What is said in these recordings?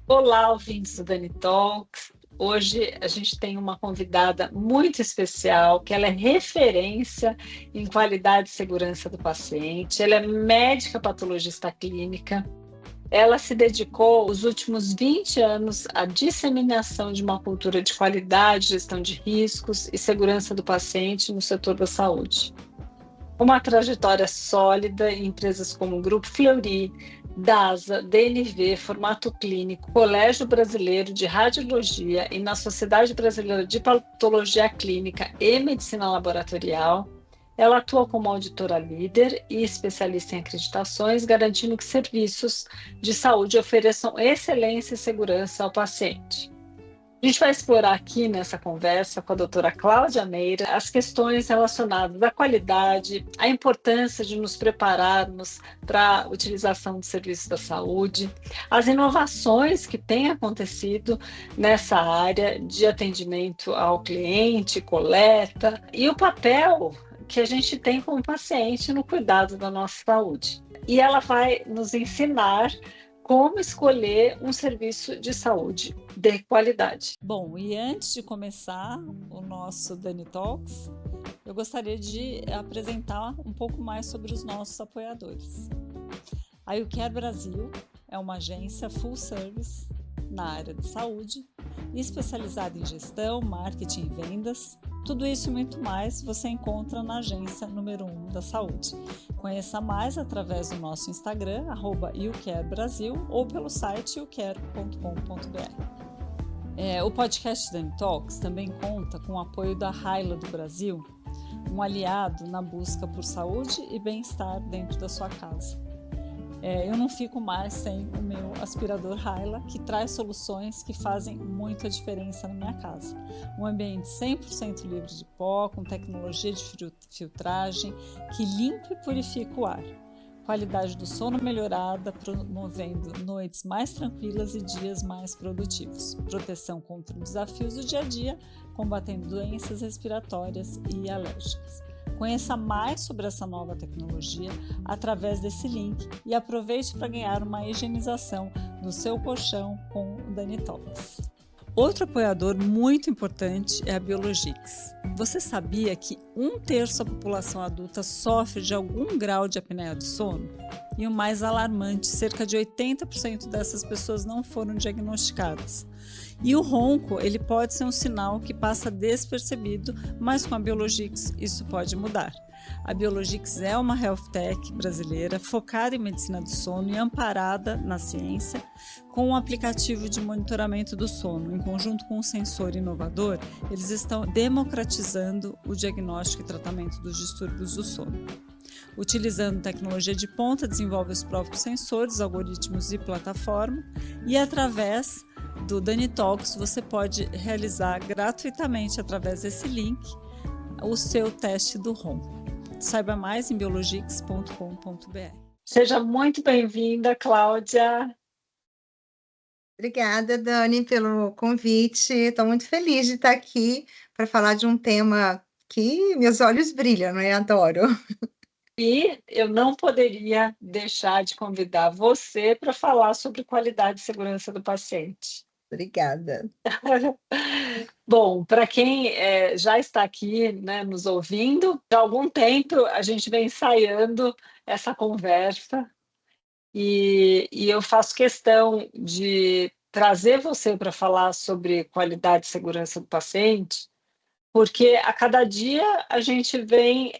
Olá, ouvintes do Dani Talks. Hoje a gente tem uma convidada muito especial, que ela é referência em qualidade e segurança do paciente. Ela é médica patologista clínica. Ela se dedicou os últimos 20 anos à disseminação de uma cultura de qualidade, gestão de riscos e segurança do paciente no setor da saúde. Uma trajetória sólida em empresas como o Grupo Fleury, DASA, DNV, Formato Clínico, Colégio Brasileiro de Radiologia e na Sociedade Brasileira de Patologia Clínica e Medicina Laboratorial. Ela atua como auditora líder e especialista em acreditações, garantindo que serviços de saúde ofereçam excelência e segurança ao paciente. A gente vai explorar aqui nessa conversa com a doutora Cláudia Meira as questões relacionadas à qualidade, a importância de nos prepararmos para a utilização de serviços da saúde, as inovações que têm acontecido nessa área de atendimento ao cliente, coleta, e o papel que a gente tem como paciente no cuidado da nossa saúde. E ela vai nos ensinar como escolher um serviço de saúde de qualidade. Bom, e antes de começar o nosso Dani Talks, eu gostaria de apresentar um pouco mais sobre os nossos apoiadores. A YouCare Brasil é uma agência full service na área de saúde, especializada em gestão, marketing e vendas. Tudo isso e muito mais você encontra na agência número 1 da saúde. Conheça mais através do nosso Instagram, @youcarebrasil, ou pelo site youcare.com.br. O podcast Dani Talks também conta com o apoio da Hyla do Brasil, um aliado na busca por saúde e bem-estar dentro da sua casa. Eu não fico mais sem o meu aspirador Hyla, que traz soluções que fazem muita diferença na minha casa. Um ambiente 100% livre de pó, com tecnologia de filtragem, que limpa e purifica o ar. Qualidade do sono melhorada, promovendo noites mais tranquilas e dias mais produtivos. Proteção contra os desafios do dia a dia, combatendo doenças respiratórias e alérgicas. Conheça mais sobre essa nova tecnologia através desse link e aproveite para ganhar uma higienização do seu colchão com o Dani Talks. Outro apoiador muito importante é a Biologix. Você sabia que 1/3 da população adulta sofre de algum grau de apneia do sono? E o mais alarmante, cerca de 80% dessas pessoas não foram diagnosticadas. E o ronco, ele pode ser um sinal que passa despercebido, mas com a Biologix isso pode mudar. A Biologix é uma health tech brasileira focada em medicina do sono e amparada na ciência, com um aplicativo de monitoramento do sono. Em conjunto com um sensor inovador, eles estão democratizando o diagnóstico e tratamento dos distúrbios do sono. Utilizando tecnologia de ponta, desenvolve os próprios sensores, algoritmos e plataforma, e através do Dani Talks você pode realizar gratuitamente através desse link o seu teste do ronco. Saiba mais em biologix.com.br. Seja muito bem-vinda, Cláudia. Obrigada, Dani, pelo convite. Estou muito feliz de estar aqui para falar de um tema que meus olhos brilham, né? Adoro. E eu não poderia deixar de convidar você para falar sobre qualidade e segurança do paciente. Obrigada. Bom, para quem já está aqui, né, nos ouvindo, há algum tempo a gente vem ensaiando essa conversa e eu faço questão de trazer você para falar sobre qualidade e segurança do paciente, porque a cada dia a gente vem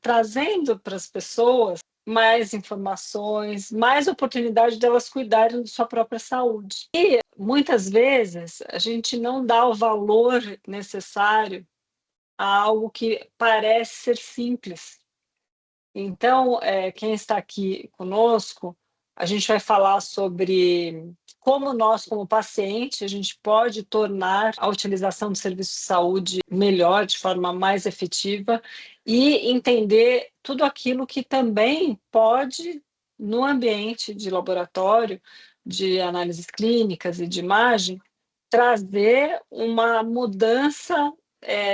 trazendo para as pessoas mais informações, mais oportunidade delas cuidarem de sua própria saúde. E muitas vezes a gente não dá o valor necessário a algo que parece ser simples. Então, quem está aqui conosco, a gente vai falar sobre como nós, como paciente, a gente pode tornar a utilização do serviço de saúde melhor, de forma mais efetiva, e entender tudo aquilo que também pode, no ambiente de laboratório, de análises clínicas e de imagem, trazer uma mudança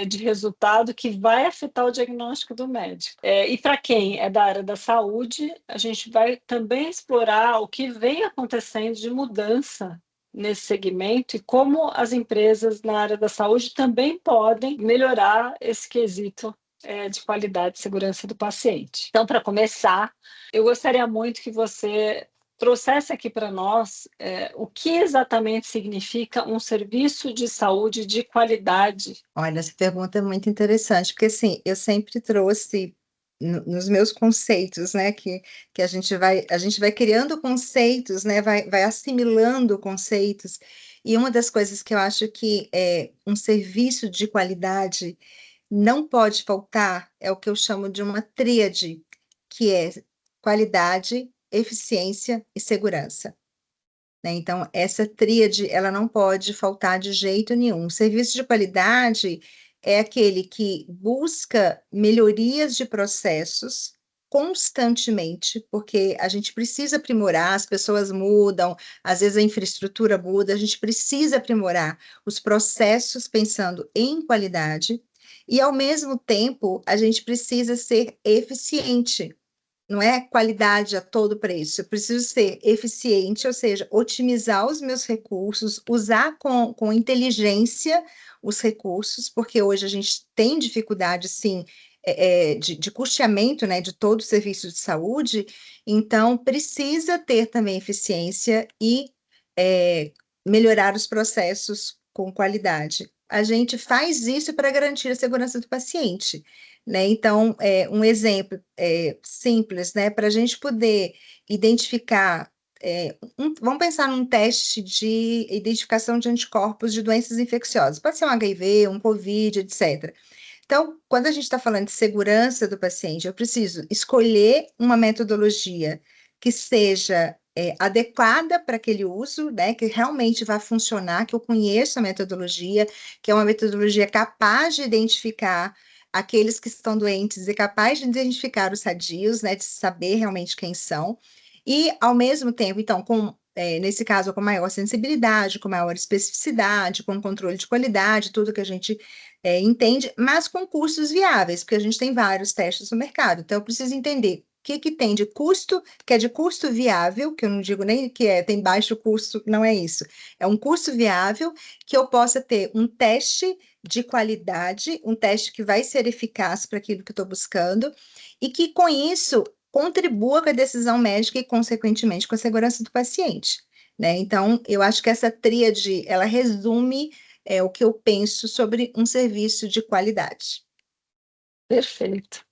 de resultado que vai afetar o diagnóstico do médico. E para quem é da área da saúde, a gente vai também explorar o que vem acontecendo de mudança nesse segmento e como as empresas na área da saúde também podem melhorar esse quesito de qualidade e segurança do paciente. Então, para começar, eu gostaria muito que você trouxesse aqui para nós o que exatamente significa um serviço de saúde de qualidade. Olha, essa pergunta é muito interessante, porque assim, eu sempre trouxe nos meus conceitos, né, que a gente vai criando conceitos, né, vai assimilando conceitos, e uma das coisas que eu acho que é um serviço de qualidade não pode faltar é o que eu chamo de uma tríade, que é qualidade, eficiência e segurança. Né? Então, essa tríade, ela não pode faltar de jeito nenhum. O serviço de qualidade é aquele que busca melhorias de processos constantemente, porque a gente precisa aprimorar, as pessoas mudam, às vezes a infraestrutura muda, a gente precisa aprimorar os processos pensando em qualidade, e ao mesmo tempo a gente precisa ser eficiente, não é qualidade a todo preço. Eu preciso ser eficiente, ou seja, otimizar os meus recursos, usar com inteligência os recursos, porque hoje a gente tem dificuldade, sim, de custeamento, né, de todo o serviço de saúde, então precisa ter também eficiência e melhorar os processos com qualidade. A gente faz isso para garantir a segurança do paciente. Né? Então, um exemplo simples, né, para a gente poder identificar, vamos pensar num teste de identificação de anticorpos de doenças infecciosas, pode ser um HIV, um COVID, etc. Então, quando a gente está falando de segurança do paciente, eu preciso escolher uma metodologia que seja adequada para aquele uso, né, que realmente vai funcionar, que eu conheça a metodologia, que é uma metodologia capaz de identificar aqueles que estão doentes e capaz de identificar os sadios, né, de saber realmente quem são, e ao mesmo tempo, então, nesse caso, com maior sensibilidade, com maior especificidade, com controle de qualidade, tudo que a gente entende, mas com custos viáveis, porque a gente tem vários testes no mercado, então eu preciso entender o que tem de custo, que é de custo viável, que eu não digo nem que tem baixo custo, não é isso, é um custo viável, que eu possa ter um teste de qualidade, um teste que vai ser eficaz para aquilo que eu estou buscando, e que com isso contribua com a decisão médica e, consequentemente, com a segurança do paciente. Né? Então, eu acho que essa tríade, ela resume o que eu penso sobre um serviço de qualidade. Perfeito.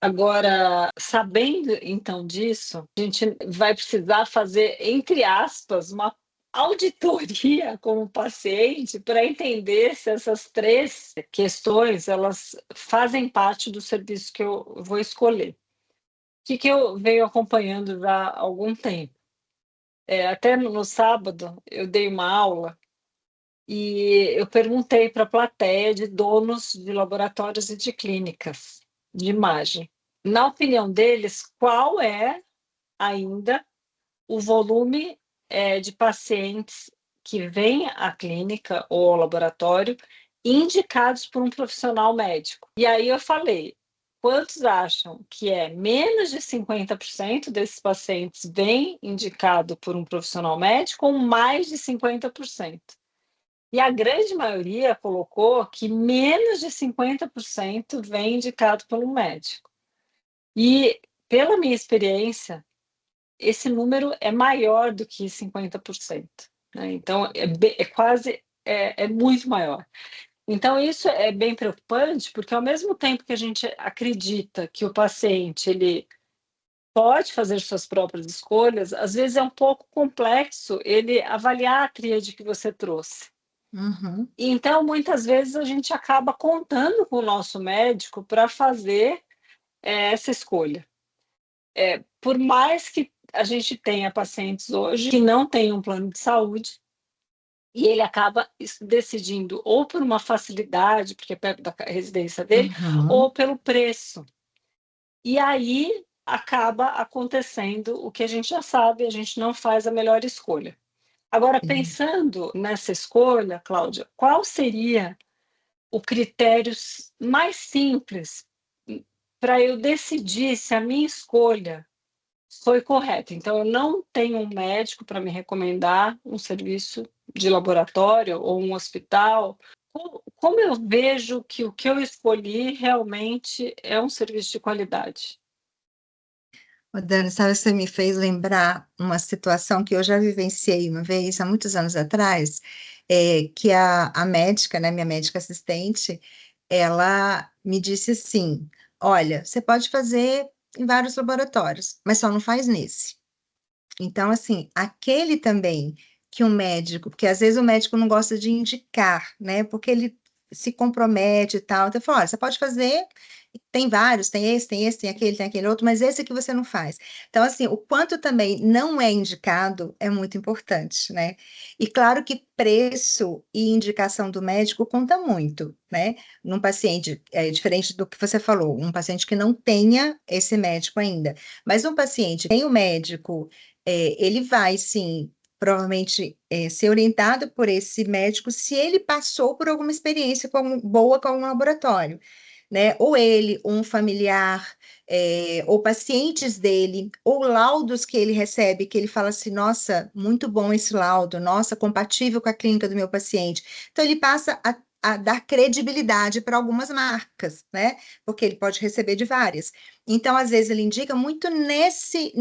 Agora, sabendo então disso, a gente vai precisar fazer, entre aspas, uma auditoria como paciente para entender se essas três questões elas fazem parte do serviço que eu vou escolher. O que eu venho acompanhando já há algum tempo? Até no sábado eu dei uma aula e eu perguntei para a plateia de donos de laboratórios e de clínicas de imagem. Na opinião deles, qual é ainda o volume de pacientes que vêm à clínica ou ao laboratório indicados por um profissional médico? E aí eu falei, quantos acham que menos de 50% desses pacientes vêm indicado por um profissional médico ou mais de 50%? E a grande maioria colocou que menos de 50% vem indicado por um médico. E, pela minha experiência, esse número é maior do que 50%. Né? Então, é muito maior. Então, isso é bem preocupante, porque ao mesmo tempo que a gente acredita que o paciente ele pode fazer suas próprias escolhas, às vezes é um pouco complexo ele avaliar a tríade que você trouxe. Uhum. Então, muitas vezes, a gente acaba contando com o nosso médico para fazer essa escolha. Por mais que a gente tenha pacientes hoje que não têm um plano de saúde, e ele acaba decidindo ou por uma facilidade, porque é perto da residência dele, ou pelo preço. E aí acaba acontecendo o que a gente já sabe, a gente não faz a melhor escolha. Agora, pensando nessa escolha, Cláudia, qual seria o critério mais simples para eu decidir se a minha escolha foi correto. Então, eu não tenho um médico para me recomendar um serviço de laboratório ou um hospital. Como eu vejo que o que eu escolhi realmente é um serviço de qualidade? Ô, Dani, sabe, você me fez lembrar uma situação que eu já vivenciei uma vez, há muitos anos atrás, que a médica, né, minha médica assistente, ela me disse assim: olha, você pode fazer em vários laboratórios, mas só não faz nesse. Então, assim, aquele também que um médico, porque às vezes o médico não gosta de indicar, né? Porque ele se compromete e tal. Então, fala, olha, você pode fazer, tem vários, tem esse, tem aquele outro, mas esse que você não faz. Então, assim, o quanto também não é indicado é muito importante, né? E claro que preço e indicação do médico conta muito, né? Num paciente, é diferente do que você falou, um paciente que não tenha esse médico ainda, mas um paciente que tem o médico ele vai, sim, provavelmente ser orientado por esse médico se ele passou por alguma experiência boa com um laboratório, né? Ou ele, ou um familiar, ou pacientes dele, ou laudos que ele recebe, que ele fala assim, nossa, muito bom esse laudo, nossa, compatível com a clínica do meu paciente. Então, ele passa a dar credibilidade para algumas marcas, né? Porque ele pode receber de várias. Então, às vezes, ele indica muito nesse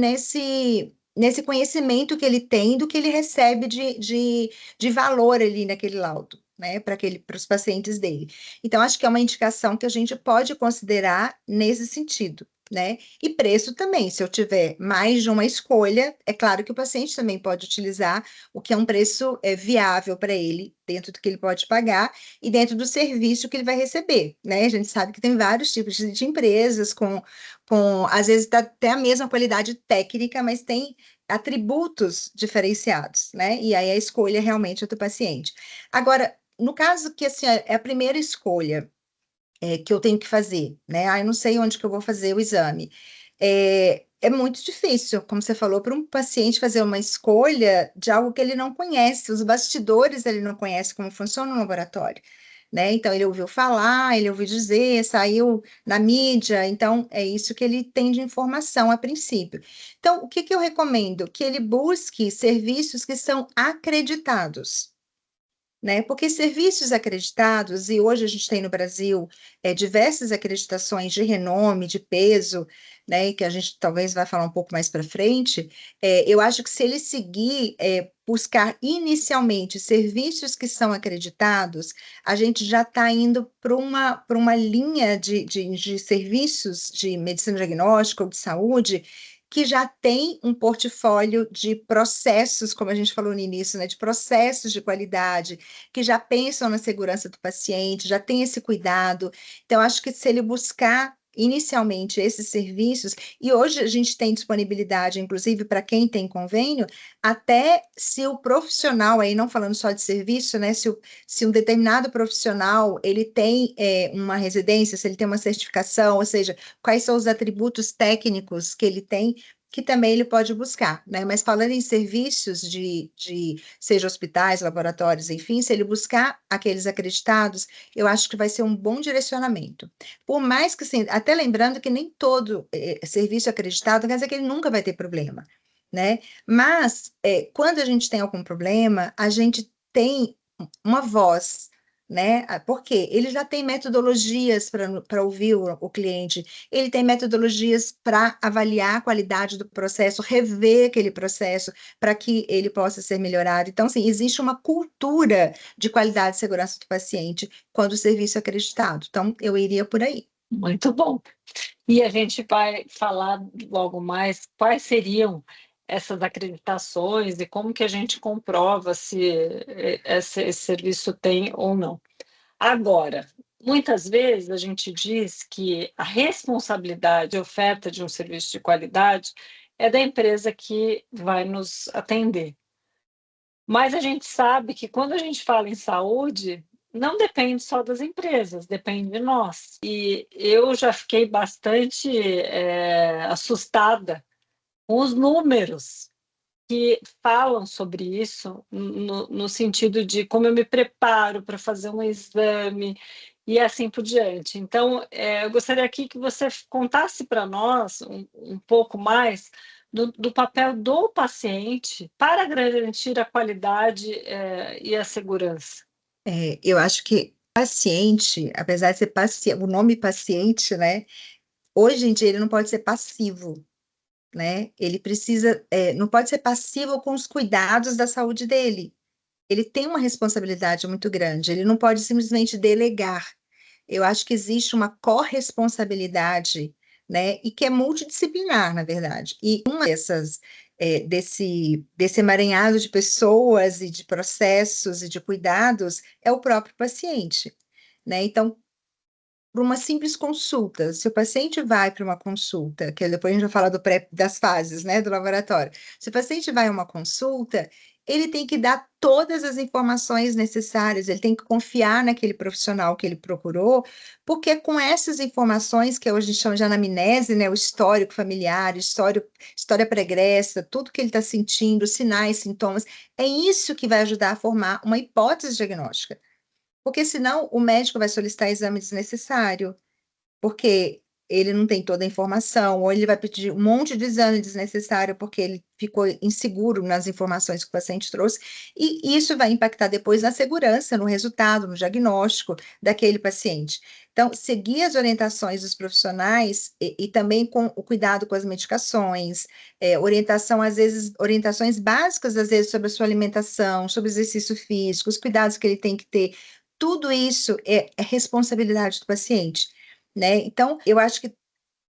conhecimento que ele tem do que ele recebe de valor ali naquele laudo, né, para os pacientes dele. Então, acho que é uma indicação que a gente pode considerar nesse sentido, né? E preço também, se eu tiver mais de uma escolha, é claro que o paciente também pode utilizar o que é um preço viável para ele, dentro do que ele pode pagar e dentro do serviço que ele vai receber, né? A gente sabe que tem vários tipos de empresas às vezes até a mesma qualidade técnica, mas tem atributos diferenciados, né? E aí a escolha realmente é do paciente. Agora, no caso que assim, é a primeira escolha que eu tenho que fazer, né? Ah, eu não sei onde que eu vou fazer o exame. É muito difícil, como você falou, para um paciente fazer uma escolha de algo que ele não conhece, os bastidores ele não conhece como funciona um laboratório, né? Então, ele ouviu falar, ele ouviu dizer, saiu na mídia, então é isso que ele tem de informação a princípio. Então, o que que eu recomendo? Que ele busque serviços que são acreditados, né? Porque serviços acreditados, e hoje a gente tem no Brasil diversas acreditações de renome, de peso, né? Que a gente talvez vai falar um pouco mais para frente, eu acho que se ele seguir, buscar inicialmente serviços que são acreditados, a gente já está indo para uma linha de serviços de medicina diagnóstica ou de saúde que já tem um portfólio de processos, como a gente falou no início, né, de processos de qualidade, que já pensam na segurança do paciente, já tem esse cuidado. Então, acho que se ele buscar inicialmente esses serviços, e hoje a gente tem disponibilidade, inclusive para quem tem convênio, até se o profissional, aí não falando só de serviço, né, se um determinado profissional ele tem uma residência, se ele tem uma certificação, ou seja, quais são os atributos técnicos que ele tem, que também ele pode buscar, né? Mas falando em serviços seja hospitais, laboratórios, enfim, se ele buscar aqueles acreditados, eu acho que vai ser um bom direcionamento. Por mais que, assim, até lembrando que nem todo serviço acreditado quer dizer que ele nunca vai ter problema, né? Mas, quando a gente tem algum problema, a gente tem uma voz, né? Porque ele já tem metodologias para ouvir o cliente, ele tem metodologias para avaliar a qualidade do processo, rever aquele processo para que ele possa ser melhorado. Então, assim, existe uma cultura de qualidade e segurança do paciente quando o serviço é acreditado. Então, eu iria por aí. Muito bom. E a gente vai falar logo mais quais seriam essas acreditações e como que a gente comprova se esse serviço tem ou não. Agora, muitas vezes a gente diz que a responsabilidade de oferta de um serviço de qualidade é da empresa que vai nos atender. Mas a gente sabe que quando a gente fala em saúde, não depende só das empresas, depende de nós. E eu já fiquei bastante assustada com os números que falam sobre isso, no sentido de como eu me preparo para fazer um exame, e assim por diante. Então, eu gostaria aqui que você contasse para nós um pouco mais do papel do paciente para garantir a qualidade, e a segurança. Eu acho que paciente, apesar de ser o nome paciente, né, hoje em dia ele não pode ser passivo, né? Ele precisa, não pode ser passivo com os cuidados da saúde dele. Ele tem uma responsabilidade muito grande, ele não pode simplesmente delegar. Eu acho que existe uma corresponsabilidade, né, e que é multidisciplinar, na verdade. E uma desse emaranhado de pessoas e de processos e de cuidados é o próprio paciente, né? Então, para uma simples consulta, se o paciente vai para uma consulta, que depois a gente vai falar das fases, né, do laboratório. Se o paciente vai a uma consulta, ele tem que dar todas as informações necessárias, ele tem que confiar naquele profissional que ele procurou, porque é com essas informações, que hoje a gente chama de anamnese, né, o histórico familiar, história pregressa, tudo que ele está sentindo, sinais, sintomas, é isso que vai ajudar a formar uma hipótese diagnóstica. Porque senão o médico vai solicitar exame desnecessário, porque ele não tem toda a informação, ou ele vai pedir um monte de exame desnecessário porque ele ficou inseguro nas informações que o paciente trouxe, e isso vai impactar depois na segurança, no resultado, no diagnóstico daquele paciente. Então, seguir as orientações dos profissionais e também com o cuidado com as medicações, orientação, às vezes, orientações básicas, às vezes, sobre a sua alimentação, sobre exercício físico, os cuidados que ele tem que ter, tudo isso é responsabilidade do paciente, né? Então, eu acho que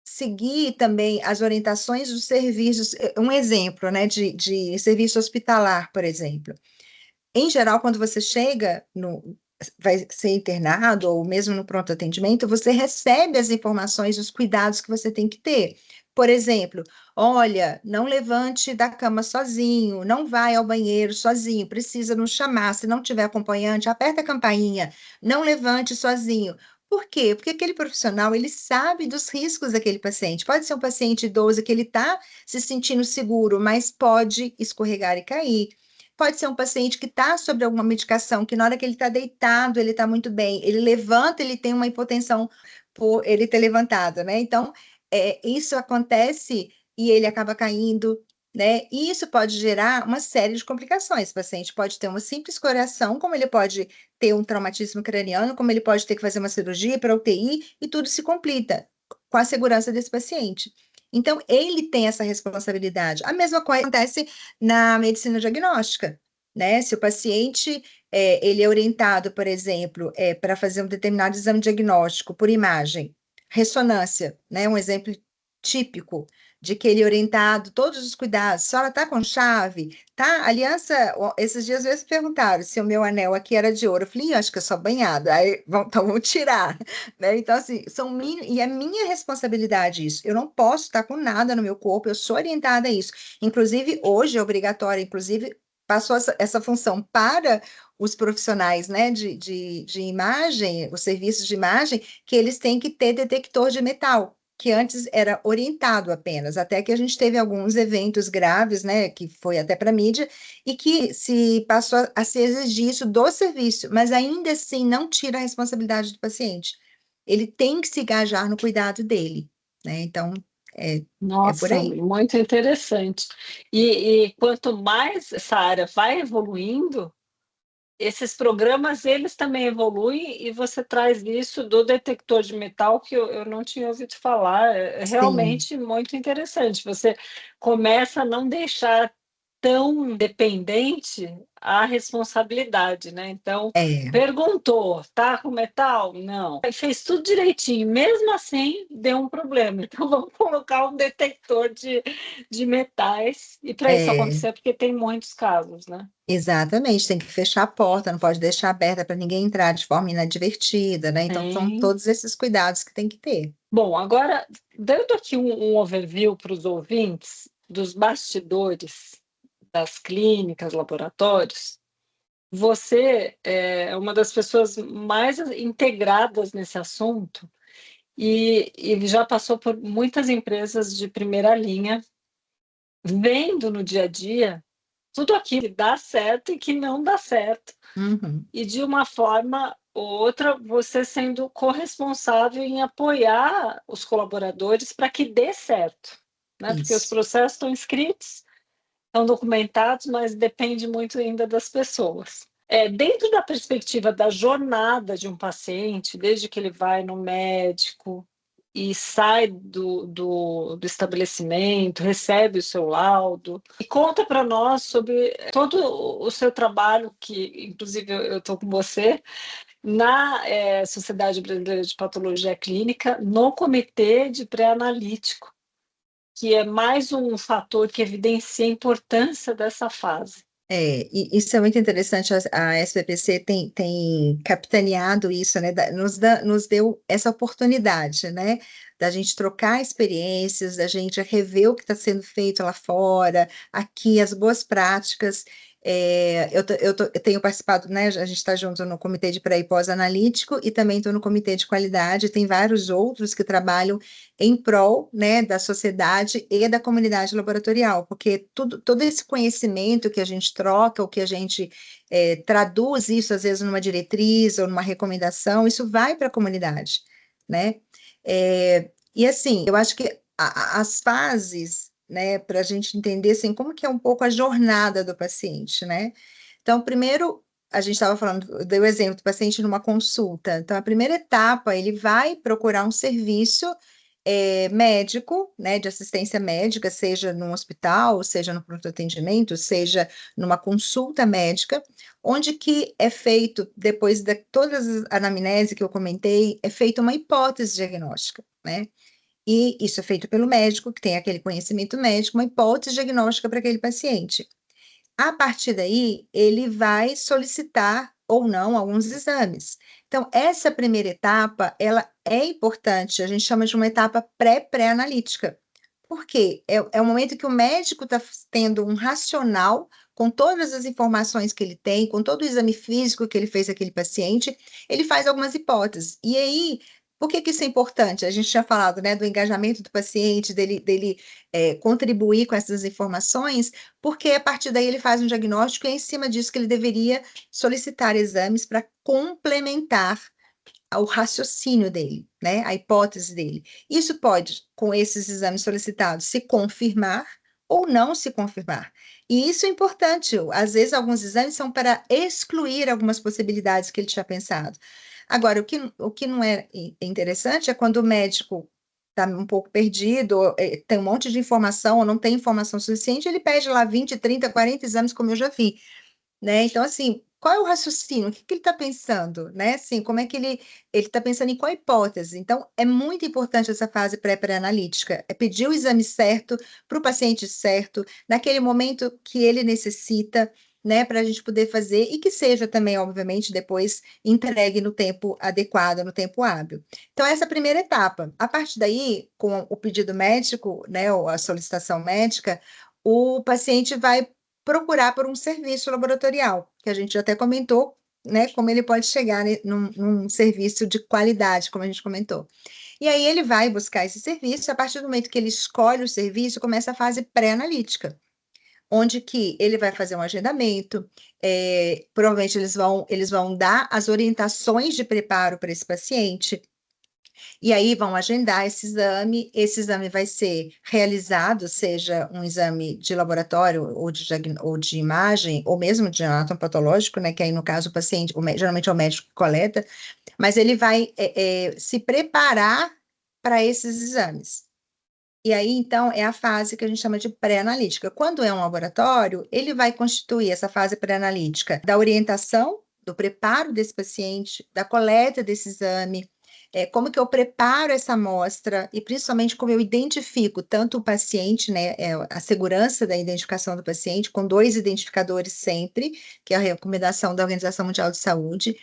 seguir também as orientações dos serviços, um exemplo, né, de serviço hospitalar, por exemplo. Em geral, quando você vai ser internado, ou mesmo no pronto atendimento, você recebe as informações dos cuidados que você tem que ter. Por exemplo, olha, não levante da cama sozinho, não vai ao banheiro sozinho, precisa nos chamar, se não tiver acompanhante, aperta a campainha, não levante sozinho. Por quê? Porque aquele profissional, ele sabe dos riscos daquele paciente. Pode ser um paciente idoso que ele está se sentindo seguro, mas pode escorregar e cair. Pode ser um paciente que está sobre alguma medicação, que na hora que ele está deitado, ele está muito bem, ele levanta, ele tem uma hipotensão por ele ter levantado, né? Então, isso acontece e ele acaba caindo, né? E isso pode gerar uma série de complicações. O paciente pode ter uma simples coração, como ele pode ter um traumatismo craniano, como ele pode ter que fazer uma cirurgia para UTI, e tudo se complica com a segurança desse paciente. Então, ele tem essa responsabilidade. A mesma coisa acontece na medicina diagnóstica, né? Se o paciente ele é orientado, por exemplo, para fazer um determinado exame diagnóstico por imagem, ressonância, né? Um exemplo típico de que ele é orientado, todos os cuidados, a senhora está com chave, tá? Aliança, esses dias vezes perguntaram se o meu anel aqui era de ouro, eu falei, acho que eu sou banhada, aí então vamos tirar, né? Então, assim, e é minha responsabilidade isso, eu não posso estar com nada no meu corpo, eu sou orientada a isso, inclusive hoje é obrigatório, inclusive passou essa função para os profissionais, né, de imagem, os serviços de imagem, que eles têm que ter detector de metal, que antes era orientado apenas, até que a gente teve alguns eventos graves, né, que foi até para a mídia, e que se passou a se exigir isso do serviço, mas ainda assim não tira a responsabilidade do paciente. Ele tem que se engajar no cuidado dele, né? Então, é por Nossa, aí. muito interessante. E quanto mais essa área vai evoluindo, esses programas, eles também evoluem e você traz isso do detector de metal que eu não tinha ouvido falar, é Sim, realmente muito interessante. Você começa a não deixar tão dependente a responsabilidade, né. Então, é. perguntou: "Tá com metal?". "Não". Aí fez tudo direitinho, mesmo assim deu um problema, então vamos colocar um detector de metais, e para isso É, acontecer, porque tem muitos casos, né. exatamente, tem que fechar a porta, não pode deixar aberta para ninguém entrar de forma inadvertida, né? Então, são Tem. todos esses cuidados que tem que ter. Bom, agora, dando aqui um overview para os ouvintes dos bastidores das clínicas, laboratórios, você é uma das pessoas mais integradas nesse assunto e já passou por muitas empresas de primeira linha, vendo no dia a dia tudo aquilo que dá certo e que não dá certo, Uhum. e de uma forma Outra, você sendo corresponsável em apoiar os colaboradores para que dê certo, né? Porque os Isso. processos estão escritos, estão documentados, mas depende muito ainda das pessoas. Dentro da perspectiva da jornada de um paciente, desde que ele vai no médico e sai do estabelecimento, recebe o seu laudo, e conta para nós sobre todo o seu trabalho, que inclusive eu estou com você, na Sociedade Brasileira de Patologia Clínica, no comitê de pré-analítico, que é mais um fator que evidencia a importância dessa fase. Isso é muito interessante, a SBPC tem capitaneado isso, né, nos deu essa oportunidade, né, da gente trocar experiências, da gente rever o que está sendo feito lá fora, aqui, as boas práticas. Eu tenho participado, né, a gente está junto no comitê de pré e pós-analítico e também estou no comitê de qualidade, tem vários outros que trabalham em prol, né, da sociedade e da comunidade laboratorial, porque todo esse conhecimento que a gente troca, o que a gente traduz isso, às vezes, numa diretriz ou numa recomendação, isso vai para a comunidade, né? E assim, eu acho que as fases, né, para a gente entender assim, como que é um pouco a jornada do paciente, né? Então, primeiro, a gente estava falando, eu dei o exemplo do paciente numa consulta. Então, a primeira etapa, ele vai procurar um serviço médico, né, de assistência médica, seja num hospital, seja no pronto atendimento, seja numa consulta médica, onde que é feito, depois de todas as anamnese que eu comentei, é feita uma hipótese diagnóstica, né? E isso é feito pelo médico, que tem aquele conhecimento médico, uma hipótese diagnóstica para aquele paciente. A partir daí, ele vai solicitar ou não alguns exames. Então, essa primeira etapa, ela é importante, a gente chama de uma etapa pré-analítica. Por quê? É o momento que o médico está tendo um racional com todas as informações que ele tem, com todo o exame físico que ele fez aquele paciente, ele faz algumas hipóteses. E aí, por que isso é importante? A gente tinha falado, né, do engajamento do paciente, dele contribuir com essas informações, porque a partir daí ele faz um diagnóstico e é em cima disso que ele deveria solicitar exames para complementar o raciocínio dele, né, a hipótese dele. Isso pode, com esses exames solicitados, se confirmar ou não se confirmar. E isso é importante. Às vezes, alguns exames são para excluir algumas possibilidades que ele tinha pensado. Agora, o que não é interessante é quando o médico está um pouco perdido, ou, tem um monte de informação, ou não tem informação suficiente, ele pede lá 20, 30, 40 exames, como eu já vi, né? Então, assim, qual é o raciocínio? O que ele está pensando, né? Assim, como é que ele está pensando em qual hipótese? Então, é muito importante essa fase pré-analítica, é pedir o exame certo para o paciente certo, naquele momento que ele necessita, né, para a gente poder fazer e que seja também, obviamente, depois entregue no tempo adequado, no tempo hábil. Então, essa é a primeira etapa. A partir daí, com o pedido médico, né, ou a solicitação médica, o paciente vai procurar por um serviço laboratorial, que a gente até comentou, né, como ele pode chegar num serviço de qualidade, como a gente comentou. E aí ele vai buscar esse serviço, a partir do momento que ele escolhe o serviço, começa a fase pré-analítica, onde que ele vai fazer um agendamento, provavelmente eles vão dar as orientações de preparo para esse paciente, e aí vão agendar esse exame vai ser realizado, seja um exame de laboratório ou de imagem, ou mesmo de anatomopatológico, né, que aí no caso o paciente, geralmente é o médico que coleta, mas ele vai se preparar para esses exames. E aí, então, é a fase que a gente chama de pré-analítica. Quando é um laboratório, ele vai constituir essa fase pré-analítica da orientação, do preparo desse paciente, da coleta desse exame, como que eu preparo essa amostra e principalmente como eu identifico tanto o paciente, né, a segurança da identificação do paciente, com 2 identificadores sempre, que é a recomendação da Organização Mundial de Saúde.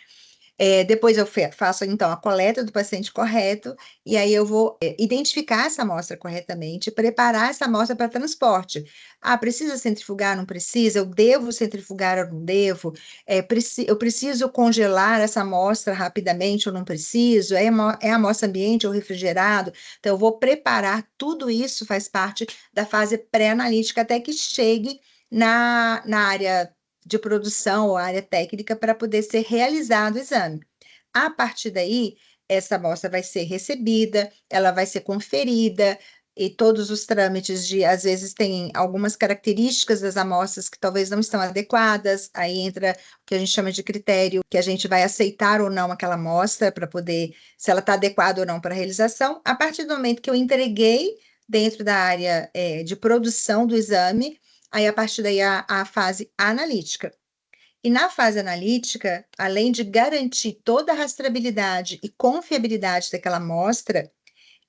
Depois eu faço, então, a coleta do paciente correto, e aí eu vou identificar essa amostra corretamente, preparar essa amostra para transporte. Ah, precisa centrifugar? Não precisa? Eu devo centrifugar ou não devo? Eu preciso congelar essa amostra rapidamente ou não preciso? É amostra ambiente ou refrigerado? Então, eu vou preparar, tudo isso faz parte da fase pré-analítica até que chegue na área de produção ou área técnica para poder ser realizado o exame. a partir daí, essa amostra vai ser recebida, ela vai ser conferida, e todos os trâmites de, às vezes, tem algumas características das amostras que talvez não estão adequadas, aí entra o que a gente chama de critério, que a gente vai aceitar ou não aquela amostra para poder, se ela está adequada ou não para a realização. A partir do momento que eu entreguei dentro da área de produção do exame, aí a partir daí a fase analítica. E na fase analítica, além de garantir toda a rastreabilidade e confiabilidade daquela amostra,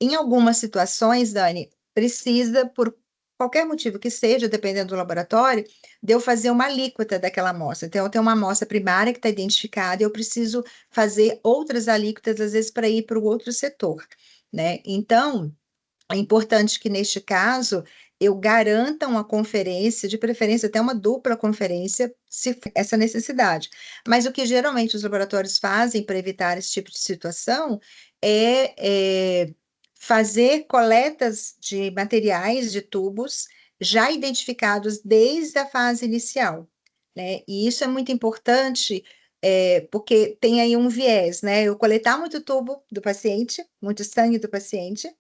em algumas situações, Dani, precisa, por qualquer motivo que seja, dependendo do laboratório, de eu fazer uma alíquota daquela amostra. Então, eu tenho uma amostra primária que está identificada e eu preciso fazer outras alíquotas, às vezes, para ir para o outro setor, né? Então, é importante que, neste caso, eu garanta uma conferência, de preferência até uma dupla conferência, se for essa necessidade. Mas o que geralmente os laboratórios fazem para evitar esse tipo de situação é fazer coletas de materiais, de tubos, já identificados desde a fase inicial, né? E isso é muito importante, porque tem aí um viés, né? Eu coletar muito tubo do paciente, muito sangue do paciente,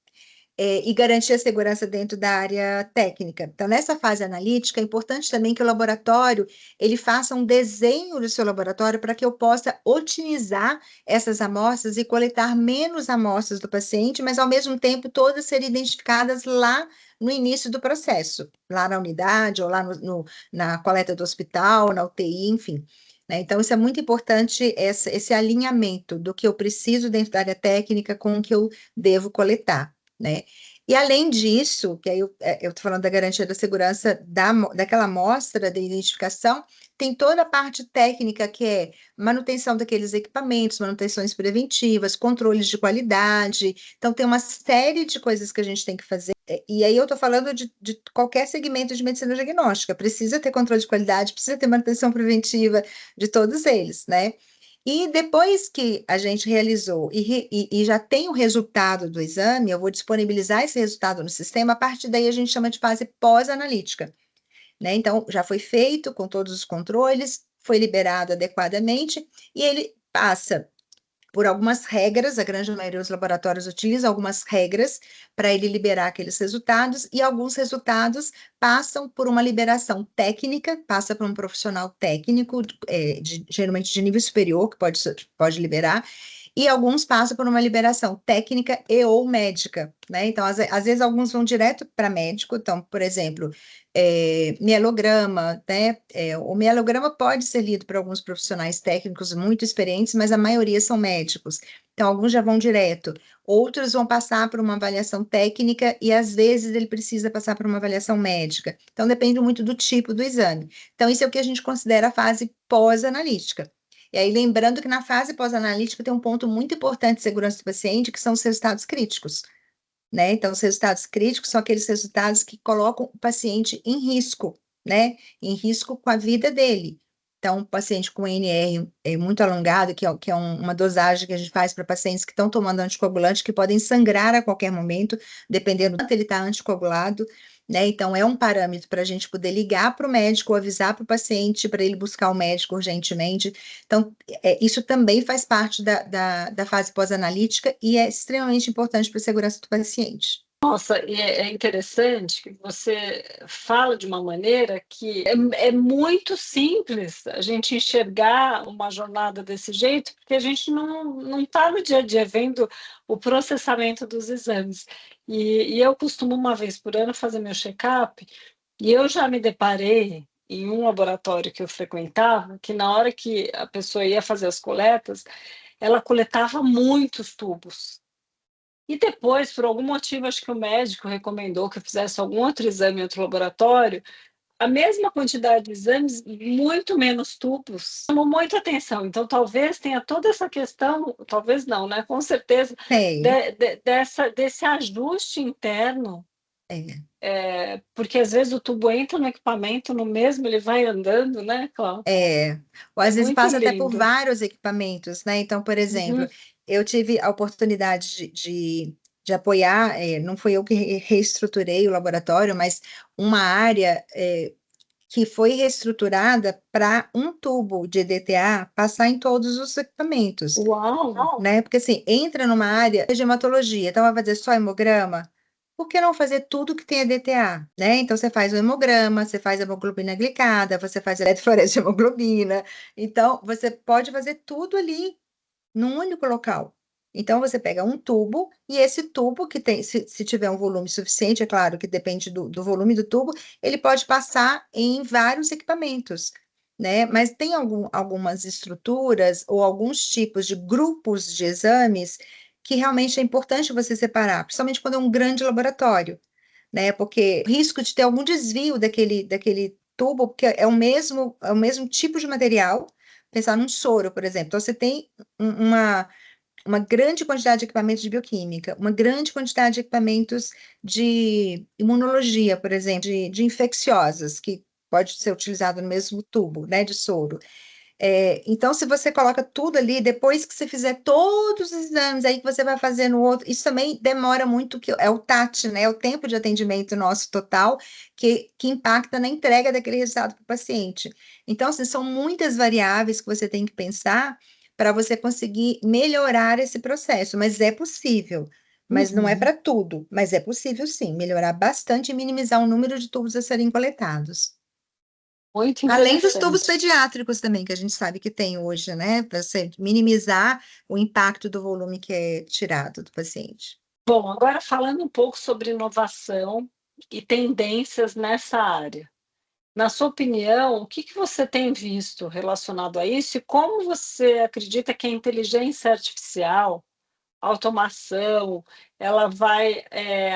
e garantir a segurança dentro da área técnica. Então, nessa fase analítica, é importante também que o laboratório ele faça um desenho do seu laboratório para que eu possa otimizar essas amostras e coletar menos amostras do paciente, mas ao mesmo tempo todas serem identificadas lá no início do processo, lá na unidade ou lá na coleta do hospital, na UTI, enfim. Né? Então, isso é muito importante, esse alinhamento do que eu preciso dentro da área técnica com o que eu devo coletar. Né? E além disso, que aí eu estou falando da garantia da segurança daquela amostra de identificação, tem toda a parte técnica, que é manutenção daqueles equipamentos, manutenções preventivas, controles de qualidade. Então, tem uma série de coisas que a gente tem que fazer. E aí eu estou falando de qualquer segmento de medicina diagnóstica. Precisa ter controle de qualidade, precisa ter manutenção preventiva de todos eles, né? E depois que a gente realizou e já tem o resultado do exame, eu vou disponibilizar esse resultado no sistema, a partir daí a gente chama de fase pós-analítica, né? Então, já foi feito com todos os controles, foi liberado adequadamente, e ele passa por algumas regras, a grande maioria dos laboratórios utiliza algumas regras para ele liberar aqueles resultados, e alguns resultados passam por uma liberação técnica, passa por um profissional técnico, geralmente de nível superior, que pode liberar, e alguns passam por uma liberação técnica e ou médica, né? Então, às vezes, alguns vão direto para médico. Então, por exemplo, mielograma, né? O mielograma pode ser lido por alguns profissionais técnicos muito experientes, mas a maioria são médicos. Então, alguns já vão direto, outros vão passar por uma avaliação técnica e, às vezes, ele precisa passar por uma avaliação médica. Então, depende muito do tipo do exame. Então, isso é o que a gente considera a fase pós-analítica. E aí, lembrando que na fase pós-analítica tem um ponto muito importante de segurança do paciente, que são os resultados críticos, né? Então, os resultados críticos são aqueles resultados que colocam o paciente em risco, né? Em risco com a vida dele. Então, um paciente com NR muito alongado, que é uma dosagem que a gente faz para pacientes que estão tomando anticoagulante, que podem sangrar a qualquer momento, dependendo do quanto ele está anticoagulado, né? Então, é um parâmetro para a gente poder ligar para o médico, ou avisar para o paciente, para ele buscar o médico urgentemente. Então, isso também faz parte da fase pós-analítica e é extremamente importante para a segurança do paciente. Nossa, e é interessante que você fala de uma maneira que é muito simples a gente enxergar uma jornada desse jeito, porque a gente não está no dia a dia vendo o processamento dos exames. E eu costumo, uma vez por ano, fazer meu check-up, e eu já me deparei em um laboratório que eu frequentava, que na hora que a pessoa ia fazer as coletas, ela coletava muitos tubos. E depois, por algum motivo, acho que o médico recomendou que eu fizesse algum outro exame em outro laboratório, a mesma quantidade de exames, muito menos tubos. Chamou muita atenção. Então, talvez tenha toda essa questão, talvez não, né? Com certeza, Tem, desse ajuste interno, é. porque às vezes o tubo entra no equipamento, no mesmo ele vai andando, né, Cláudia? Ou É às vezes muito passa até por lindo. vários equipamentos, né? Então, por exemplo, Uhum. eu tive a oportunidade de apoiar, não fui eu que reestruturei o laboratório, mas uma área que foi reestruturada para um tubo de EDTA passar em todos os equipamentos, Uau! né? Porque assim, entra numa área de hematologia, então vai fazer só hemograma? Por que não fazer tudo que tem EDTA, né? Então você faz o hemograma, você faz a hemoglobina glicada, você faz a eletroforese de hemoglobina, então você pode fazer tudo ali num único local. Então, você pega um tubo, e esse tubo, que tem, se tiver um volume suficiente, é claro que depende do volume do tubo, ele pode passar em vários equipamentos, né? Mas tem algumas estruturas ou alguns tipos de grupos de exames que realmente é importante você separar, principalmente quando é um grande laboratório, né? Porque o risco de ter algum desvio daquele tubo, porque é o mesmo tipo de material, pensar num soro, por exemplo. Então, você tem uma grande quantidade de equipamentos de bioquímica, uma grande quantidade de equipamentos de imunologia, por exemplo, de infecciosas, que pode ser utilizado no mesmo tubo, né, de soro. Então, se você coloca tudo ali, depois que você fizer todos os exames, aí que você vai fazer no outro, isso também demora muito, que é o TAT, né? O tempo de atendimento nosso total, que impacta na entrega daquele resultado para o paciente. Então, assim, são muitas variáveis que você tem que pensar para você conseguir melhorar esse processo, mas é possível. Mas não é Uhum. para tudo, mas é possível sim, melhorar bastante e minimizar o número de tubos a serem coletados. Muito Além dos tubos interessante. pediátricos também, que a gente sabe que tem hoje, né? Para você minimizar o impacto do volume que é tirado do paciente. Bom, agora falando um pouco sobre inovação e tendências nessa área. Na sua opinião, o que que você tem visto relacionado a isso e como você acredita que a inteligência artificial, a automação, ela vai,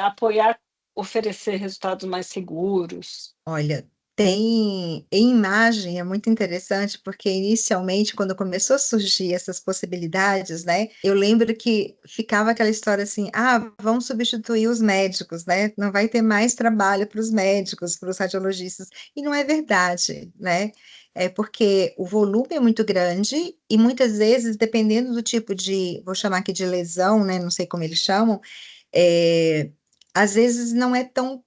apoiar oferecer resultados mais seguros? Olha, tem em imagem, é muito interessante, porque inicialmente, quando começou a surgir essas possibilidades, né, eu lembro que ficava aquela história assim, vamos substituir os médicos, né, não vai ter mais trabalho para os médicos, para os radiologistas, e não é verdade, né, é porque o volume é muito grande, e muitas vezes, dependendo do tipo de, vou chamar aqui de lesão, né, não sei como eles chamam, é, às vezes não é tão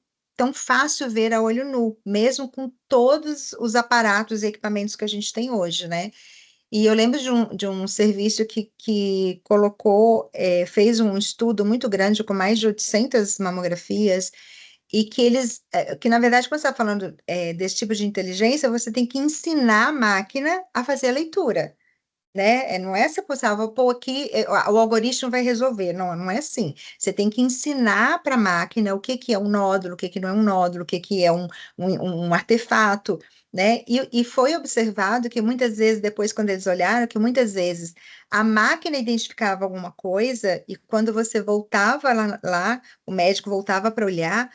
fácil ver a olho nu, mesmo com todos os aparatos e equipamentos que a gente tem hoje, né? E eu lembro de um serviço que colocou, fez um estudo muito grande com mais de 800 mamografias, e que na verdade, quando você está falando, desse tipo de inteligência, você tem que ensinar a máquina a fazer a leitura, né? Não é você postar, vou pôr aqui, o algoritmo vai resolver. Não, não é assim. Você tem que ensinar para a máquina o que que é um nódulo, o que que não é um nódulo, o que que é um artefato, né? E foi observado que muitas vezes, depois, quando eles olharam, que muitas vezes a máquina identificava alguma coisa, e quando você voltava lá, o médico voltava para olhar,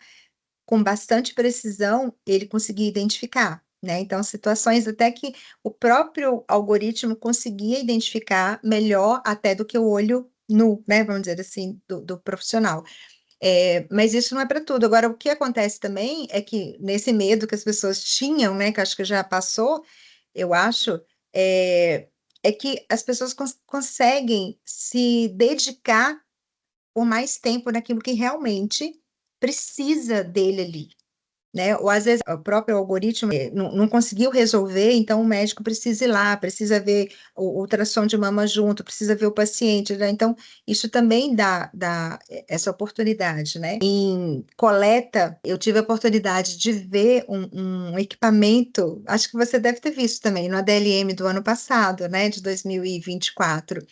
com bastante precisão, ele conseguia identificar, né? Então, situações até que o próprio algoritmo conseguia identificar melhor até do que o olho nu, né? Vamos dizer assim, do profissional. Mas isso não é para tudo. Agora, o que acontece também é que nesse medo que as pessoas tinham, né? Que acho que já passou, eu acho, é, é que as pessoas conseguem se dedicar por mais tempo naquilo que realmente precisa dele ali, né? Ou às vezes o próprio algoritmo não conseguiu resolver, então o médico precisa ir lá, precisa ver o ultrassom de mama junto, precisa ver o paciente, né? Então, isso também dá essa oportunidade, né? Em coleta, eu tive a oportunidade de ver um equipamento, acho que você deve ter visto também, no ADLM do ano passado, né? De 2024,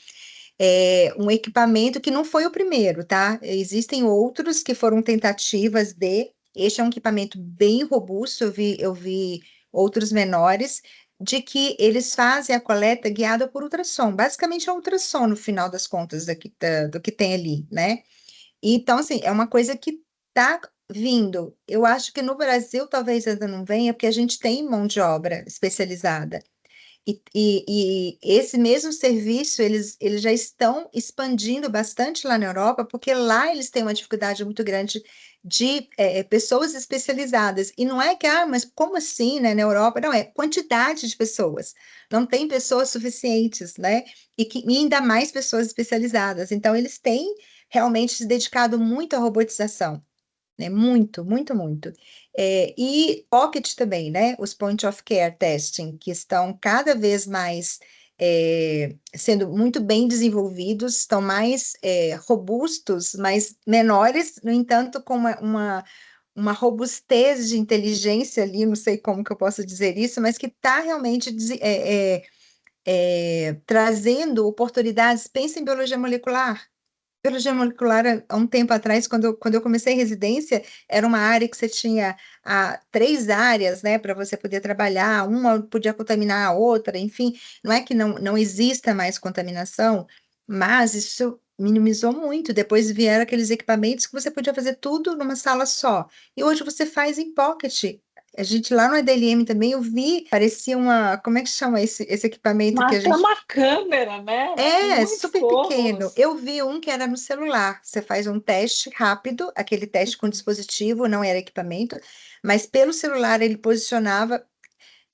um equipamento que não foi o primeiro, tá? Existem outros que foram tentativas de. Este é um equipamento bem robusto, eu vi outros menores, de que eles fazem a coleta guiada por ultrassom. Basicamente é um ultrassom, no final das contas, do que tem ali, né? Então, assim, é uma coisa que está vindo. Eu acho que no Brasil talvez ainda não venha, porque a gente tem mão de obra especializada. E esse mesmo serviço, eles já estão expandindo bastante lá na Europa, porque lá eles têm uma dificuldade muito grande de pessoas especializadas. E não é que, mas como assim, né, na Europa? Não, é quantidade de pessoas. Não tem pessoas suficientes, né? E ainda mais pessoas especializadas. Então, eles têm realmente se dedicado muito à robotização. né? Muito, muito, muito. E Pocket também, né? Os Point of Care Testing, que estão cada vez mais sendo muito bem desenvolvidos, estão mais robustos, mas menores, no entanto, com uma robustez de inteligência ali, não sei como que eu posso dizer isso, mas que está realmente trazendo oportunidades. Pensa em biologia molecular. Biologia molecular, há um tempo atrás, quando eu comecei residência, era uma área que você tinha três áreas, né, para você poder trabalhar, uma podia contaminar a outra, enfim, não é que não exista mais contaminação, mas isso minimizou muito. Depois vieram aqueles equipamentos que você podia fazer tudo numa sala só, e hoje você faz em pocket. A gente lá no EDLM também, eu vi, parecia como é que chama esse equipamento que a Até gente uma câmera, né? Muito super pequeno. poucos. Eu vi um que era no celular. Você faz um teste rápido, aquele teste com dispositivo, não era equipamento, mas pelo celular ele posicionava.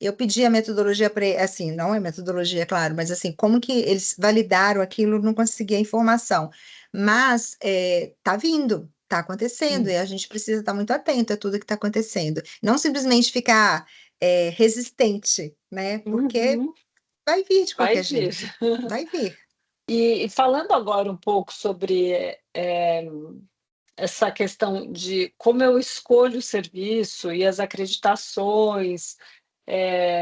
Eu pedi a metodologia para ele, assim, não é metodologia, claro, mas assim, como que eles validaram aquilo, não conseguia a informação. Mas tá vindo, tá acontecendo, e a gente precisa estar muito atento a tudo que está acontecendo. Não simplesmente ficar resistente, né? Porque Uhum, vai vir de vai qualquer vir. jeito. Vai vir. E falando agora um pouco sobre essa questão de como eu escolho o serviço e as acreditações,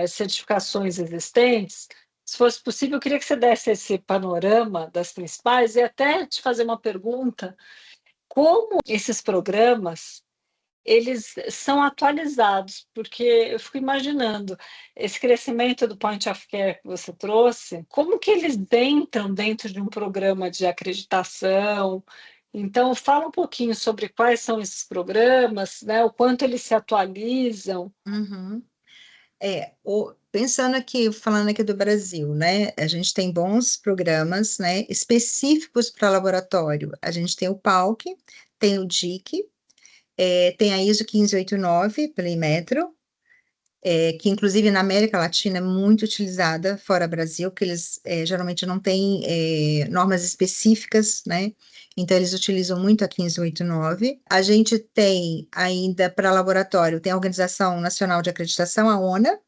certificações existentes, se fosse possível, eu queria que você desse esse panorama das principais e até te fazer uma pergunta: como esses programas eles são atualizados? Porque eu fico imaginando esse crescimento do Point of Care que você trouxe, como que eles entram dentro de um programa de acreditação? Então, fala um pouquinho sobre quais são esses programas, né, o quanto eles se atualizam. Uhum. Pensando aqui, falando aqui do Brasil, né? A gente tem bons programas, né, específicos para laboratório. A gente tem o PALC, tem o DIC, tem a ISO 1589 pela Inmetro, que inclusive na América Latina é muito utilizada fora Brasil, porque eles geralmente não têm normas específicas, né? Então eles utilizam muito a 1589. A gente tem ainda para laboratório, tem a Organização Nacional de Acreditação, a ONA,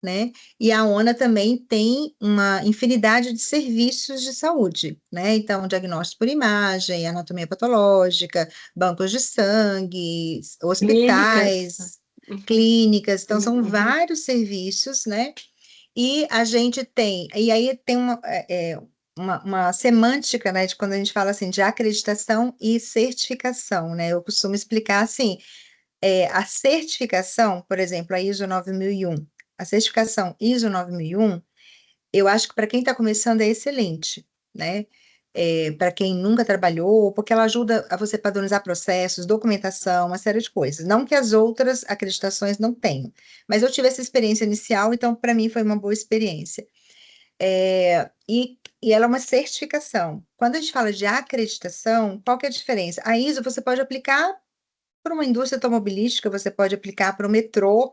né? E a ONA também tem uma infinidade de serviços de saúde, né? Então, diagnóstico por imagem, anatomia patológica, bancos de sangue, Clínicas. hospitais, clínicas, então são Uhum. vários serviços, né? E a gente tem, e aí tem uma semântica, né, de quando a gente fala assim de acreditação e certificação, né? Eu costumo explicar assim, a certificação, por exemplo, a ISO 9001, a certificação ISO 9001, eu acho que para quem está começando é excelente, né? Para quem nunca trabalhou, porque ela ajuda a você padronizar processos, documentação, uma série de coisas. Não que as outras acreditações não tenham, mas eu tive essa experiência inicial, então para mim foi uma boa experiência. E ela é uma certificação. Quando a gente fala de acreditação, qual que é a diferença? A ISO você pode aplicar para uma indústria automobilística, você pode aplicar para o metrô,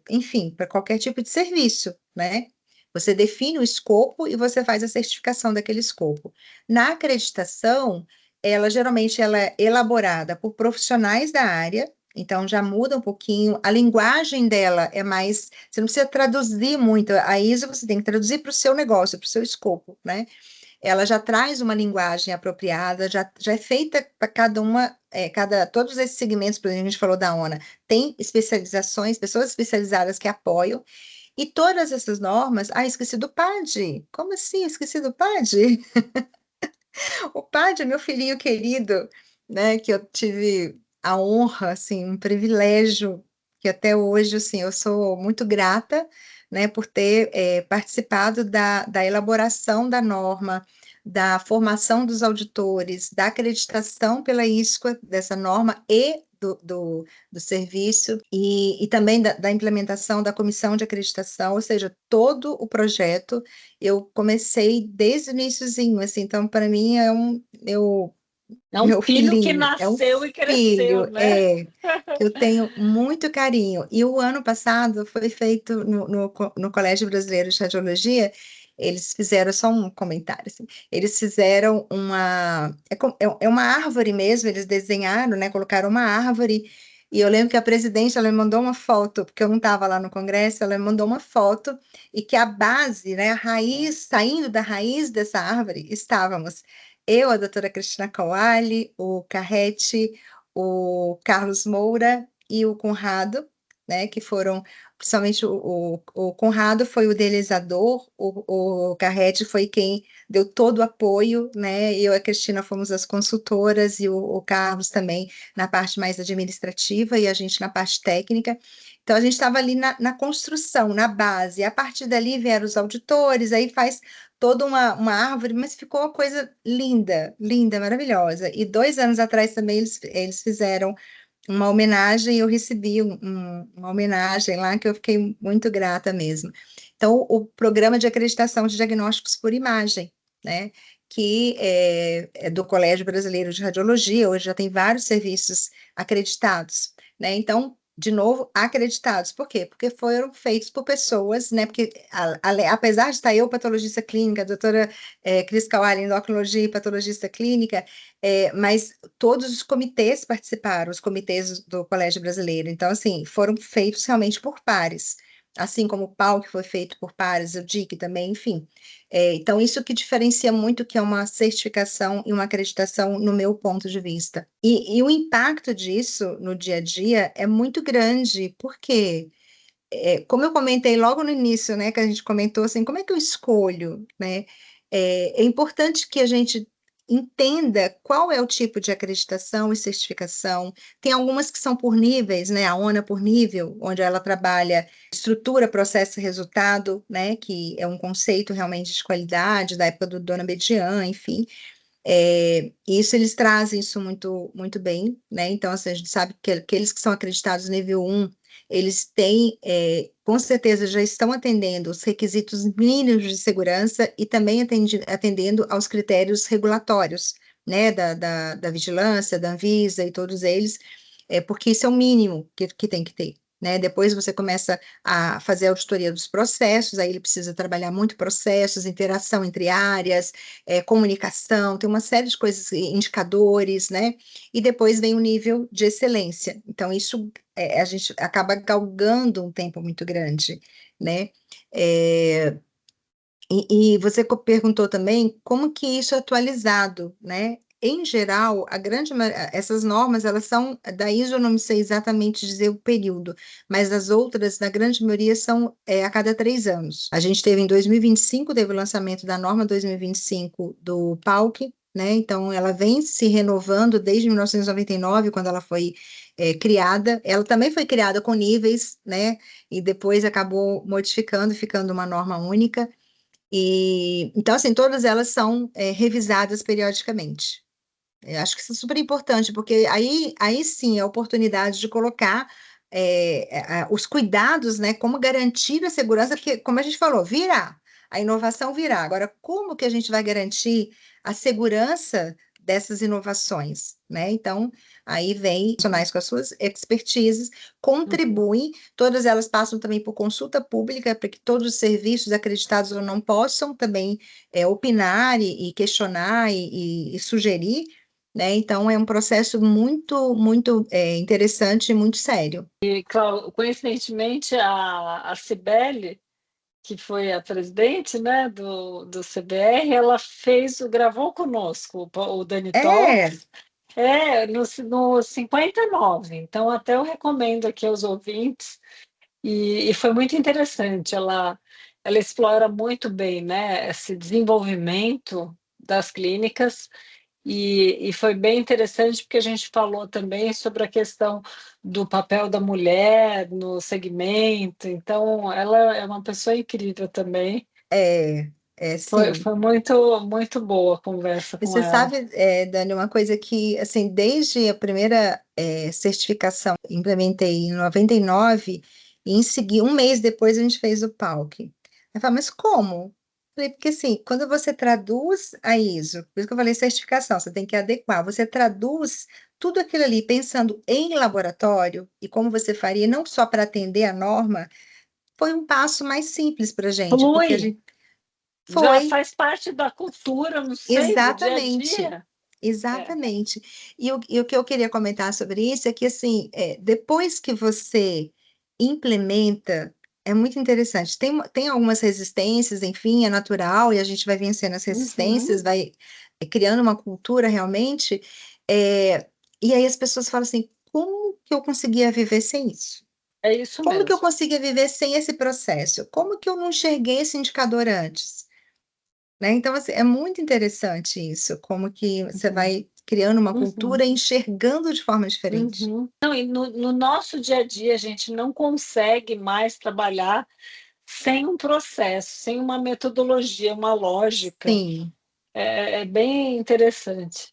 enfim, para qualquer tipo de serviço, né? Você define o escopo e você faz a certificação daquele escopo. Na acreditação, ela é elaborada por profissionais da área, então já muda um pouquinho. A linguagem dela é mais. Você não precisa traduzir muito. A ISO você tem que traduzir para o seu negócio, para o seu escopo, né? Ela já traz uma linguagem apropriada, já é feita para cada uma, todos esses segmentos, por exemplo, a gente falou da ONA, tem especializações, pessoas especializadas que apoiam, e todas essas normas, esqueci do PAD, como assim, esqueci do PAD? O PAD é meu filhinho querido, né, que eu tive a honra, assim, um privilégio, que até hoje, assim, eu sou muito grata, né, por ter participado da elaboração da norma, da formação dos auditores, da acreditação pela ISCA dessa norma e do serviço, e também da implementação da comissão de acreditação, ou seja, todo o projeto eu comecei desde o iniciozinho, assim, então para mim É um meu filho que filhinho, é um nasceu e cresceu, filho, né? que eu tenho muito carinho. E o ano passado foi feito no Colégio Brasileiro de Radiologia, eles fizeram só um comentário, assim, eles fizeram é uma árvore mesmo, eles desenharam, né, colocaram uma árvore, e eu lembro que a presidente, ela me mandou uma foto, porque eu não estava lá no congresso, ela me mandou uma foto, e que a base, né, a raiz, saindo da raiz dessa árvore, estávamos eu, a doutora Cristina Kawali, o Carrete, o Carlos Moura e o Conrado, né, que foram, principalmente o Conrado foi o idealizador, o Carrete foi quem deu todo o apoio, né, eu e a Cristina fomos as consultoras e o Carlos também na parte mais administrativa e a gente na parte técnica. Então, a gente estava ali na construção, na base, e a partir dali vieram os auditores, aí faz toda uma árvore, mas ficou uma coisa linda, linda, maravilhosa. E 2 anos atrás também eles fizeram uma homenagem, eu recebi uma homenagem lá que eu fiquei muito grata mesmo. Então, o programa de acreditação de diagnósticos por imagem, né, que é do Colégio Brasileiro de Radiologia, hoje já tem vários serviços acreditados, né, então, de novo, acreditados. Por quê? Porque foram feitos por pessoas, né, porque apesar de estar eu, patologista clínica, a doutora Cris Kawali, endocrinologia e patologista clínica, mas todos os comitês participaram, os comitês do Colégio Brasileiro. Então, assim, foram feitos realmente por pares, assim como o PAU, que foi feito por pares, o DIC também, enfim. Então, isso que diferencia muito que é uma certificação e uma acreditação no meu ponto de vista. E o impacto disso no dia a dia é muito grande, porque como eu comentei logo no início, né, que a gente comentou assim, como é que eu escolho, né? É importante que a gente entenda qual é o tipo de acreditação e certificação. Tem algumas que são por níveis, né? A ONA por nível, onde ela trabalha estrutura, processo e resultado, né? Que é um conceito realmente de qualidade da época do Dona Bedian, enfim. Isso eles trazem isso muito, muito bem, né? Então, assim, a gente sabe que aqueles que são acreditados nível 1, eles têm, com certeza, já estão atendendo os requisitos mínimos de segurança e também atendendo aos critérios regulatórios, né? Da vigilância, da Anvisa e todos eles, porque isso é o mínimo que tem que ter. Né? Depois você começa a fazer a auditoria dos processos, aí ele precisa trabalhar muito processos, interação entre áreas, comunicação, tem uma série de coisas, indicadores, né? E depois vem o nível de excelência. Então, isso a gente acaba galgando um tempo muito grande, né? E você perguntou também como que isso é atualizado, né? Em geral, essas normas, elas são da ISO, eu não sei exatamente dizer o período, mas as outras, na grande maioria, são a cada 3 anos. A gente teve em 2025, teve o lançamento da norma 2025 do PALC, né? Então, ela vem se renovando desde 1999, quando ela foi criada. Ela também foi criada com níveis, né? E depois acabou modificando, ficando uma norma única. Então, assim, todas elas são revisadas periodicamente. Eu acho que isso é super importante, porque aí sim é a oportunidade de colocar os cuidados, né? Como garantir a segurança, porque, como a gente falou, virá, a inovação virá. Agora, como que a gente vai garantir a segurança dessas inovações, né? Então, aí vem profissionais com as suas expertises, contribuem, todas elas passam também por consulta pública, para que todos os serviços acreditados ou não possam também opinar e questionar e sugerir, né? Então, é um processo muito, muito interessante e muito sério. E, coincidentemente, a Cibele, que foi a presidente, né, do CBR, ela gravou conosco o Dani É, Talks, no 59. Então, até eu recomendo aqui aos ouvintes, e foi muito interessante. Ela explora muito bem, né, esse desenvolvimento das clínicas. E foi bem interessante porque a gente falou também sobre a questão do papel da mulher no segmento. Então, ela é uma pessoa incrível também. sim. Foi muito, muito boa a conversa E com você ela. sabe, Dani, uma coisa que, assim, desde a primeira certificação, implementei em 99, e em seguida, um mês depois, a gente fez o PALC. Eu falei, mas como? Falei, porque, assim, quando você traduz a ISO, por isso que eu falei certificação, você tem que adequar, você traduz tudo aquilo ali pensando em laboratório e como você faria, não só para atender a norma, foi um passo mais simples para a gente, porque a Flui, gente Já Foi, faz parte da cultura, não sei, do dia a exatamente. dia. Exatamente. E o que eu queria comentar sobre isso é que, assim, depois que você implementa, é muito interessante. Tem algumas resistências, enfim, é natural, e a gente vai vencendo as resistências, Uhum, vai criando uma cultura realmente. E aí as pessoas falam assim: como que eu conseguia viver sem isso? é isso Como que eu mesmo. conseguia viver sem esse processo? Como que eu não enxerguei esse indicador antes? Né, então, assim, é muito interessante isso, como que você Uhum, vai criando uma uhum, cultura e enxergando de forma diferente. uhum. Não, e no nosso dia a dia, a gente não consegue mais trabalhar sem um processo, sem uma metodologia, uma lógica. Sim, É bem interessante.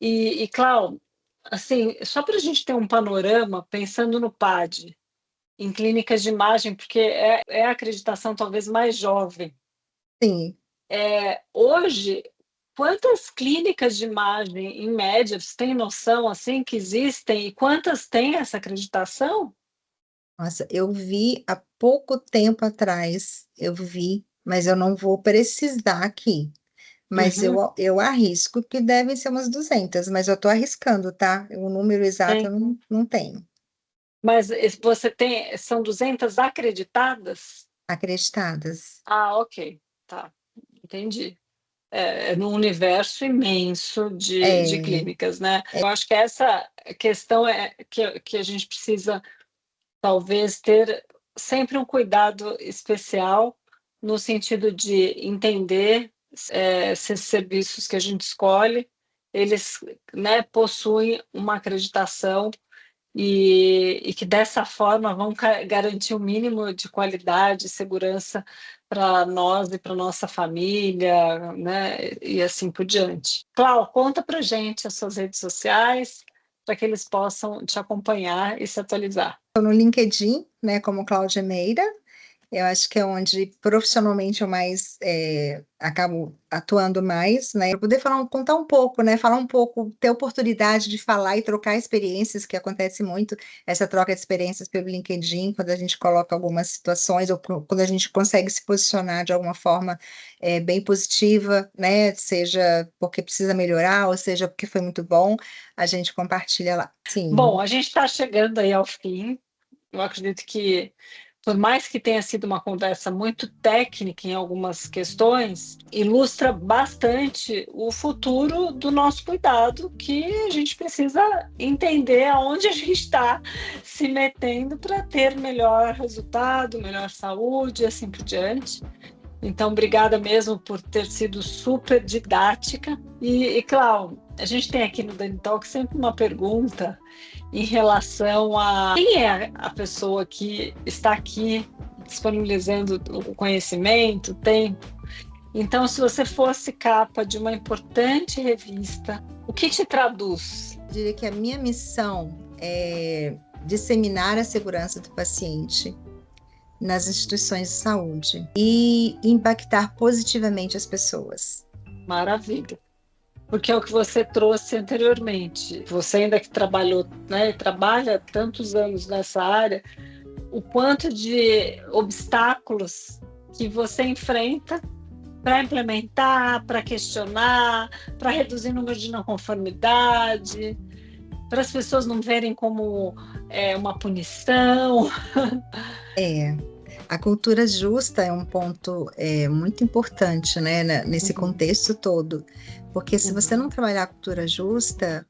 E Clau, assim, só para a gente ter um panorama, pensando no PAD, em clínicas de imagem, porque é a acreditação talvez mais jovem. sim. Hoje, quantas clínicas de imagem, em média, você tem noção, assim, que existem e quantas têm essa acreditação? Nossa, eu vi há pouco tempo atrás, eu vi, mas eu não vou precisar aqui, mas Uhum, eu arrisco que devem ser umas 200, mas eu estou arriscando, tá? O número exato eu tem. não tenho, Mas você tem, são 200 acreditadas? acreditadas. Ah, ok, tá, entendi. É num universo imenso de É, clínicas, né. Eu acho que essa questão é que a gente precisa, talvez, ter sempre um cuidado especial, no sentido de entender, se esses serviços que a gente escolhe, eles, né, possuem uma acreditação e que dessa forma vão garantir o mínimo de qualidade e segurança para nós e para nossa família, né, e assim por diante. Clau, conta para gente as suas redes sociais, para que eles possam te acompanhar e se atualizar. estou no LinkedIn, né, como Cláudia Meira. Eu acho que é onde profissionalmente eu mais, acabo atuando mais, né, pra poder contar um pouco, né, falar um pouco, ter oportunidade de falar e trocar experiências, que acontece muito, essa troca de experiências pelo LinkedIn, quando a gente coloca algumas situações ou quando a gente consegue se posicionar de alguma forma, bem positiva, né, seja porque precisa melhorar ou seja porque foi muito bom, a gente compartilha lá. Bom, Sim, a gente está chegando aí ao fim. Eu acredito que, por mais que tenha sido uma conversa muito técnica em algumas questões, ilustra bastante o futuro do nosso cuidado, que a gente precisa entender aonde a gente está se metendo para ter melhor resultado, melhor saúde e assim por diante. Então, obrigada mesmo por ter sido super didática. Clau, a gente tem aqui no Dani Talk sempre uma pergunta em relação a quem é a pessoa que está aqui disponibilizando o conhecimento, o tempo. Então, se você fosse capa de uma importante revista, o que te traduz? eu diria que a minha missão é disseminar a segurança do paciente nas instituições de saúde e impactar positivamente as pessoas. Maravilha. Porque é o que você trouxe anteriormente. Você ainda que trabalhou, né, trabalha tantos anos nessa área, o quanto de obstáculos que você enfrenta para implementar, para questionar, para reduzir o número de não conformidade, para as pessoas não verem como uma punição. É, a cultura justa é um ponto muito importante, né, nesse Uhum, contexto todo, porque se você não uhum, trabalhar a cultura justa,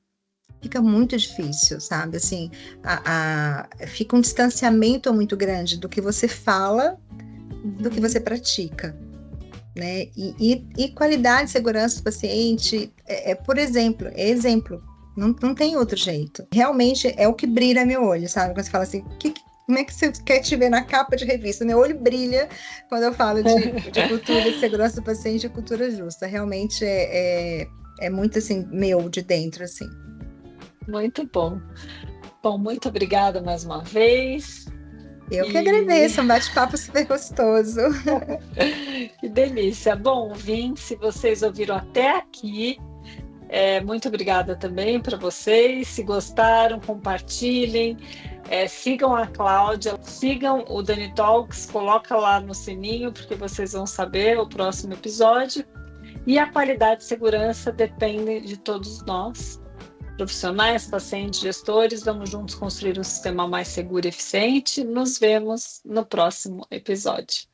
fica muito difícil, sabe? Assim, fica um distanciamento muito grande do que você fala, do que você uhum. pratica. Né? E qualidade e segurança do paciente, por exemplo, não tem outro jeito. Realmente é o que brilha meu olho, sabe? Quando você fala assim, como é que você quer te ver na capa de revista? Meu olho brilha quando eu falo de cultura de segurança do paciente e cultura justa. Realmente é muito assim, meu, de dentro, assim. Muito bom. Bom, muito obrigada mais uma vez. Eu que E agradeço, um bate-papo super gostoso. que delícia. Bom, ouvintes, se vocês ouviram até aqui, Muito obrigada também para vocês. Se gostaram, compartilhem. Sigam a Cláudia, sigam o Dani Talks, coloca lá no sininho, porque vocês vão saber o próximo episódio. E a qualidade e segurança depende de todos nós, profissionais, pacientes, gestores. Vamos juntos construir um sistema mais seguro e eficiente. Nos vemos no próximo episódio.